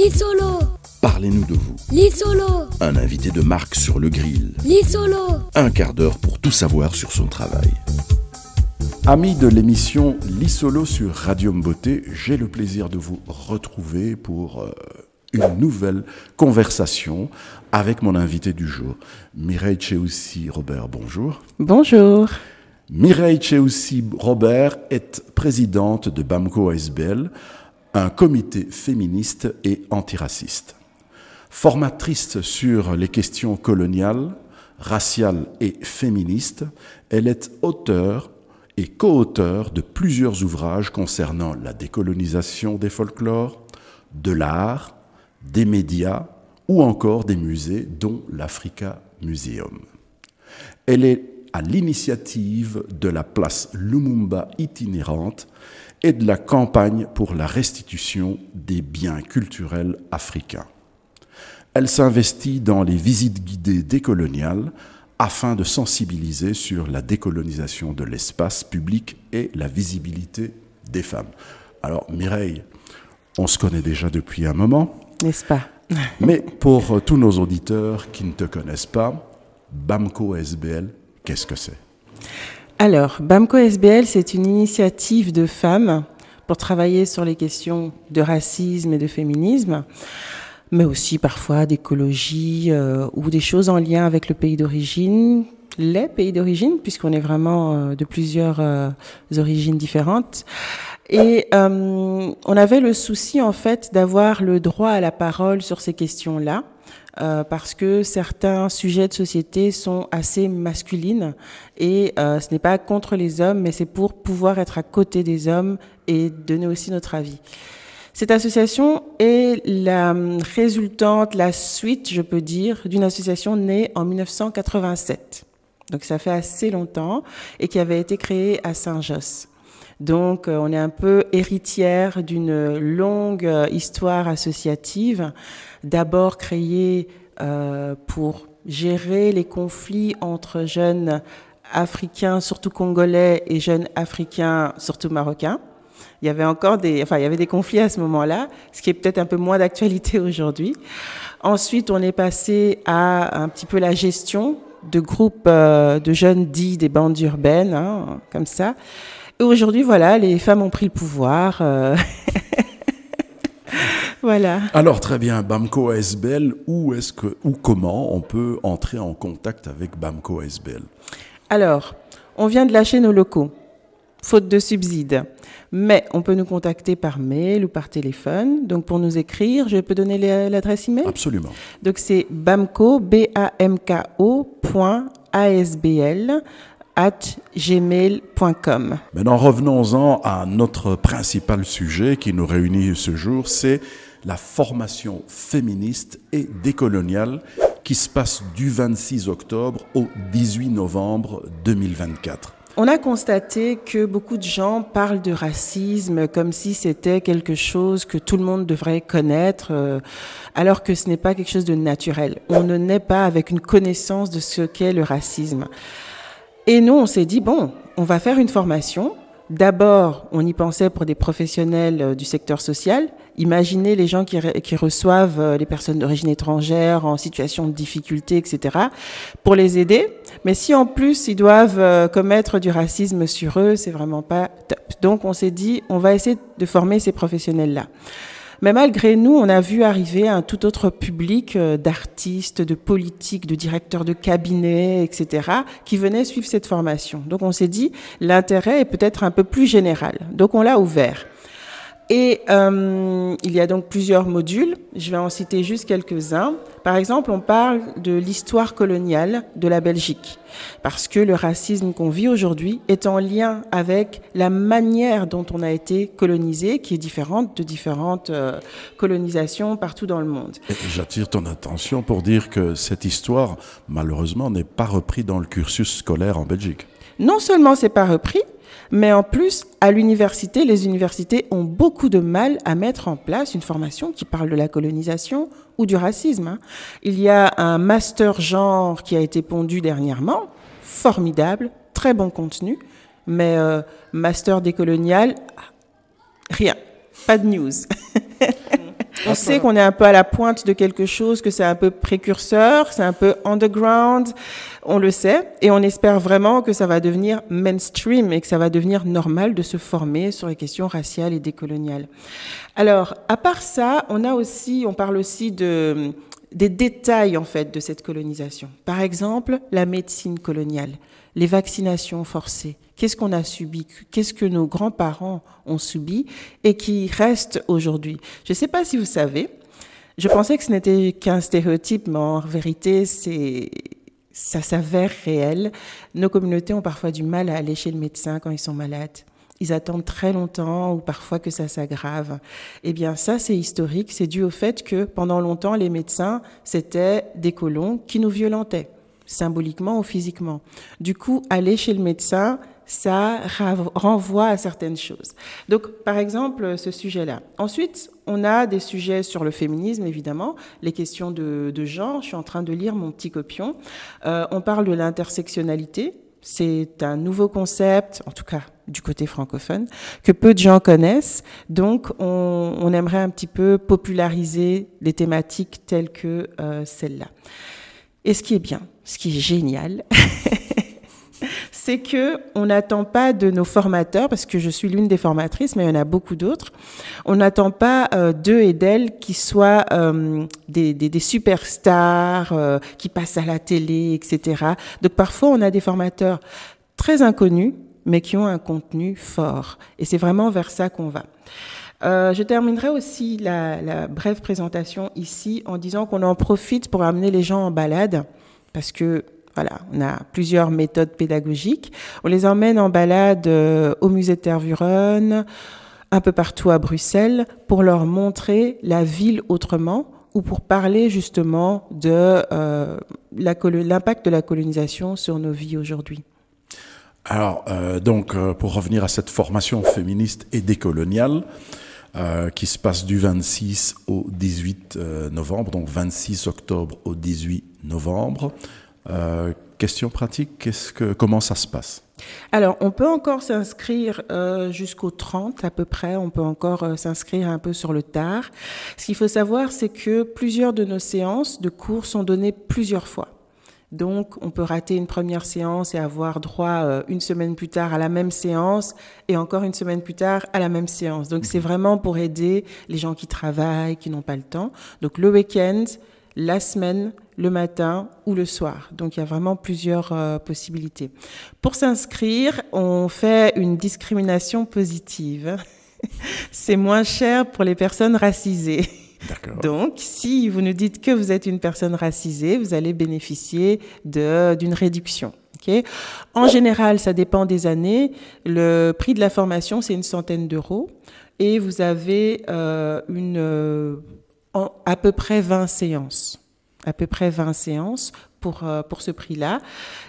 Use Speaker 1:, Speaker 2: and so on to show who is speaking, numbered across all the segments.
Speaker 1: Lisolo.
Speaker 2: Parlez-nous de vous.
Speaker 1: Lisolo.
Speaker 2: Un invité de marque sur le grill.
Speaker 1: Lisolo.
Speaker 2: Un quart d'heure pour tout savoir sur son travail. Amis de l'émission Lisolo sur Radium Beauté, j'ai le plaisir de vous retrouver pour une nouvelle conversation avec mon invité du jour, Mireille Tcheoussi Robert. Bonjour.
Speaker 3: Bonjour.
Speaker 2: Mireille Tcheoussi Robert est présidente de BAMCO ASBL, un comité féministe et antiraciste. Formatrice sur les questions coloniales, raciales et féministes, elle est auteure et co-auteur de plusieurs ouvrages concernant la décolonisation des folklores, de l'art, des médias ou encore des musées, dont l'Africa Museum. Elle est à l'initiative de la place Lumumba itinérante et de la campagne pour la restitution des biens culturels africains. Elle s'investit dans les visites guidées décoloniales afin de sensibiliser sur la décolonisation de l'espace public et la visibilité des femmes. Alors Mireille, on se connaît déjà depuis un moment.
Speaker 3: N'est-ce pas?
Speaker 2: Mais pour tous nos auditeurs qui ne te connaissent pas, BAMCO ASBL, qu'est-ce que c'est?
Speaker 3: Alors, BAMCO ASBL, c'est une initiative de femmes pour travailler sur les questions de racisme et de féminisme, mais aussi parfois d'écologie ou des choses en lien avec le pays d'origine, les pays d'origine, puisqu'on est vraiment de plusieurs origines différentes. Et on avait le souci, en fait, d'avoir le droit à la parole sur ces questions-là, parce que certains sujets de société sont assez masculines et ce n'est pas contre les hommes, mais c'est pour pouvoir être à côté des hommes et donner aussi notre avis. Cette association est la résultante, la suite, je peux dire, d'une association née en 1987. Donc ça fait assez longtemps et qui avait été créée à Saint-Josse. Donc on est un peu héritière d'une longue histoire associative, d'abord créée pour gérer les conflits entre jeunes africains, surtout congolais, et jeunes africains, surtout marocains. Il y avait des conflits à ce moment-là, ce qui est peut-être un peu moins d'actualité aujourd'hui. Ensuite, on est passé à un petit peu la gestion de groupes de jeunes dits des bandes urbaines, hein, comme ça. Et aujourd'hui, voilà, les femmes ont pris le pouvoir. Voilà.
Speaker 2: Alors très bien, BAMCO ASBL, où comment on peut entrer en contact avec BAMCO ASBL?
Speaker 3: Alors, on vient de lâcher nos locaux, faute de subsides. Mais on peut nous contacter par mail ou par téléphone. Donc pour nous écrire, je peux donner l'adresse email?
Speaker 2: Absolument.
Speaker 3: Donc c'est bamco, BAMKO.ASBL@gmail.com.
Speaker 2: Maintenant, revenons-en à notre principal sujet qui nous réunit ce jour, c'est la formation féministe et décoloniale qui se passe du 26 octobre au 18 novembre 2024.
Speaker 3: On a constaté que beaucoup de gens parlent de racisme comme si c'était quelque chose que tout le monde devrait connaître, alors que ce n'est pas quelque chose de naturel. On ne naît pas avec une connaissance de ce qu'est le racisme. Et nous, on s'est dit, bon, on va faire une formation. D'abord, on y pensait pour des professionnels du secteur social. Imaginez les gens qui reçoivent les personnes d'origine étrangère en situation de difficulté, etc., pour les aider. Mais si en plus ils doivent commettre du racisme sur eux, c'est vraiment pas top. Donc on s'est dit, on va essayer de former ces professionnels-là. Mais malgré nous, on a vu arriver un tout autre public d'artistes, de politiques, de directeurs de cabinets, etc., qui venaient suivre cette formation. Donc on s'est dit, l'intérêt est peut-être un peu plus général. Donc on l'a ouvert. Et il y a donc plusieurs modules. Je vais en citer juste quelques-uns. Par exemple, on parle de l'histoire coloniale de la Belgique, parce que le racisme qu'on vit aujourd'hui est en lien avec la manière dont on a été colonisé, qui est différente de différentes colonisations partout dans le monde.
Speaker 2: Et j'attire ton attention pour dire que cette histoire, malheureusement, n'est pas reprise dans le cursus scolaire en Belgique.
Speaker 3: Non seulement c'est pas repris, mais en plus, à l'université, les universités ont beaucoup de mal à mettre en place une formation qui parle de la colonisation ou du racisme. Il y a un master genre qui a été pondu dernièrement, formidable, très bon contenu, mais master décolonial, rien, pas de news. On sait qu'on est un peu à la pointe de quelque chose, que c'est un peu précurseur, c'est un peu underground, on le sait, et on espère vraiment que ça va devenir mainstream et que ça va devenir normal de se former sur les questions raciales et décoloniales. Alors, à part ça, on parle aussi des détails, en fait, de cette colonisation. Par exemple, la médecine coloniale, les vaccinations forcées. Qu'est-ce qu'on a subi? Qu'est-ce que nos grands-parents ont subi et qui reste aujourd'hui? Je ne sais pas si vous savez, je pensais que ce n'était qu'un stéréotype, mais en vérité, ça s'avère réel. Nos communautés ont parfois du mal à aller chez le médecin quand ils sont malades. Ils attendent très longtemps ou parfois que ça s'aggrave. Eh bien, ça, c'est historique. C'est dû au fait que pendant longtemps, les médecins, c'était des colons qui nous violentaient, symboliquement ou physiquement. Du coup, aller chez le médecin, ça renvoie à certaines choses. Donc, par exemple, ce sujet-là. Ensuite, on a des sujets sur le féminisme, évidemment, les questions de genre. Je suis en train de lire mon petit copion. On parle de l'intersectionnalité. C'est un nouveau concept, en tout cas du côté francophone, que peu de gens connaissent. Donc, on aimerait un petit peu populariser les thématiques telles que celle-là. Et ce qui est bien, ce qui est génial, c'est que on n'attend pas de nos formateurs, parce que je suis l'une des formatrices, mais il y en a beaucoup d'autres, on n'attend pas d'eux et d'elles qui soient des superstars, qui passent à la télé, etc. Donc parfois, on a des formateurs très inconnus, mais qui ont un contenu fort. Et c'est vraiment vers ça qu'on va. Je terminerai aussi la brève présentation ici en disant qu'on en profite pour amener les gens en balade, parce que voilà, on a plusieurs méthodes pédagogiques. On les emmène en balade au musée de Tervuren, un peu partout à Bruxelles, pour leur montrer la ville autrement ou pour parler justement de l'impact de la colonisation sur nos vies aujourd'hui.
Speaker 2: Alors, pour revenir à cette formation féministe et décoloniale, qui se passe du 26 au 18 novembre, donc 26 octobre au 18 novembre. Question pratique, comment ça se passe?
Speaker 3: Alors, on peut encore s'inscrire jusqu'au 30 à peu près, on peut encore s'inscrire un peu sur le tard. Ce qu'il faut savoir, c'est que plusieurs de nos séances de cours sont données plusieurs fois. Donc, on peut rater une première séance et avoir droit une semaine plus tard à la même séance et encore une semaine plus tard à la même séance. Donc, c'est vraiment pour aider les gens qui travaillent, qui n'ont pas le temps. Donc, le week-end, la semaine, le matin ou le soir. Donc, il y a vraiment plusieurs possibilités. Pour s'inscrire, on fait une discrimination positive. C'est moins cher pour les personnes racisées.
Speaker 2: D'accord.
Speaker 3: Donc, si vous nous dites que vous êtes une personne racisée, vous allez bénéficier d'une réduction. Okay? En général, ça dépend des années. Le prix de la formation, c'est 100 € et vous avez à peu près 20 séances. À peu près 20 séances pour ce prix-là.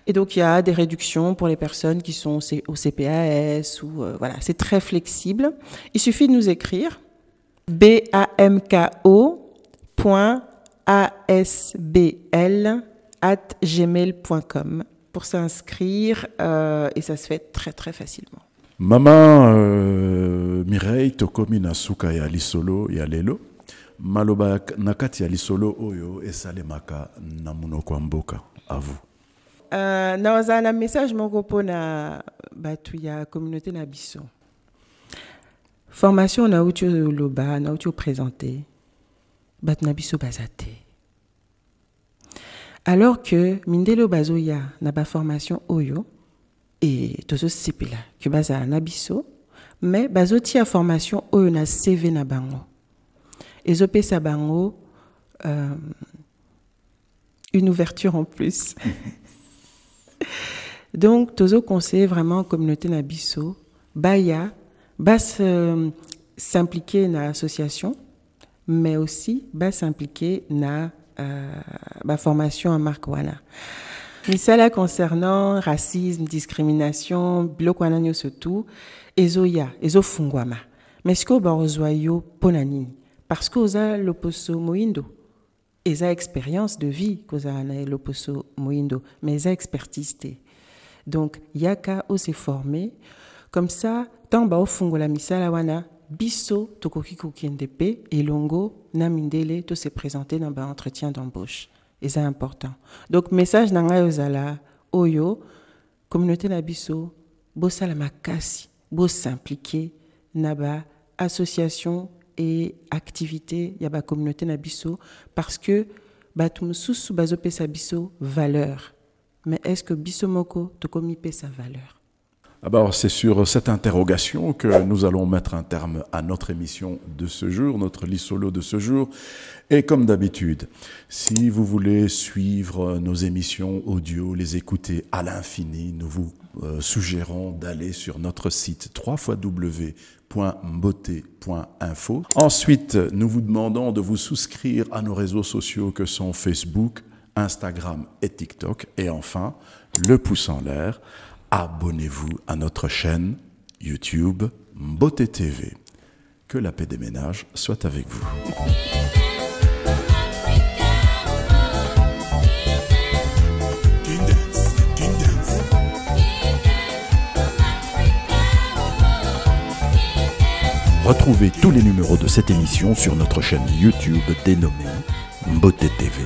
Speaker 3: Et donc, il y a des réductions pour les personnes qui sont au CPAS ou voilà, c'est très flexible. Il suffit de nous écrire bamko.asbl@gmail.com pour s'inscrire et ça se fait très très facilement.
Speaker 2: Maman Mireille tokomi na suka ya lisolo ya lelo maloba nakati ya lisolo oyo esalemaka na munoko wa mboka à vous.
Speaker 3: Nawaza na message moko pona batu ya communauté na biso. Formation na uti loba na uti présenter batu na biso bazate. Alors que mindelo bazoya na ba formation oyo et tozo sipela que baza na biso mais bazoti a formation oyo na CV na bango. Ezopesa bango une ouverture en plus. Donc tozo conseille vraiment communauté na biso baya s'impliquer dans l'association, mais aussi s'impliquer dans la formation en marque wana. Misala concernant racisme, discrimination, biloko wana nyo surtout, ezo fungwama. Mais ce que barozoyo ponanini, parce que oza loposo moindo, eza expérience de vie koza na loposo moindo, mais eza expertise te. Donc yaka ose former. Comme ça, tant ba ofungola misala wana, biso tokoki kokende pe elongo na mindele to se présenter dans un entretien d'embauche. Et c'est important. Donc message nanga ozala oyo communauté na biso bosala makasi, bo s'impliquer na ba association et activité ya ba communauté na biso parce que batu mususu bazopesa biso valeur. Mais est-ce que biso moko tokomi pesa valeur?
Speaker 2: Alors, c'est sur cette interrogation que nous allons mettre un terme à notre émission de ce jour, notre Lissolo de ce jour. Et comme d'habitude, si vous voulez suivre nos émissions audio, les écouter à l'infini, nous vous suggérons d'aller sur notre site www.mbote.info. Ensuite, nous vous demandons de vous souscrire à nos réseaux sociaux que sont Facebook, Instagram et TikTok. Et enfin, le pouce en l'air. Abonnez-vous à notre chaîne YouTube Mbote TV. Que la paix des ménages soit avec vous. Retrouvez tous les numéros de cette émission sur notre chaîne YouTube dénommée Mbote TV.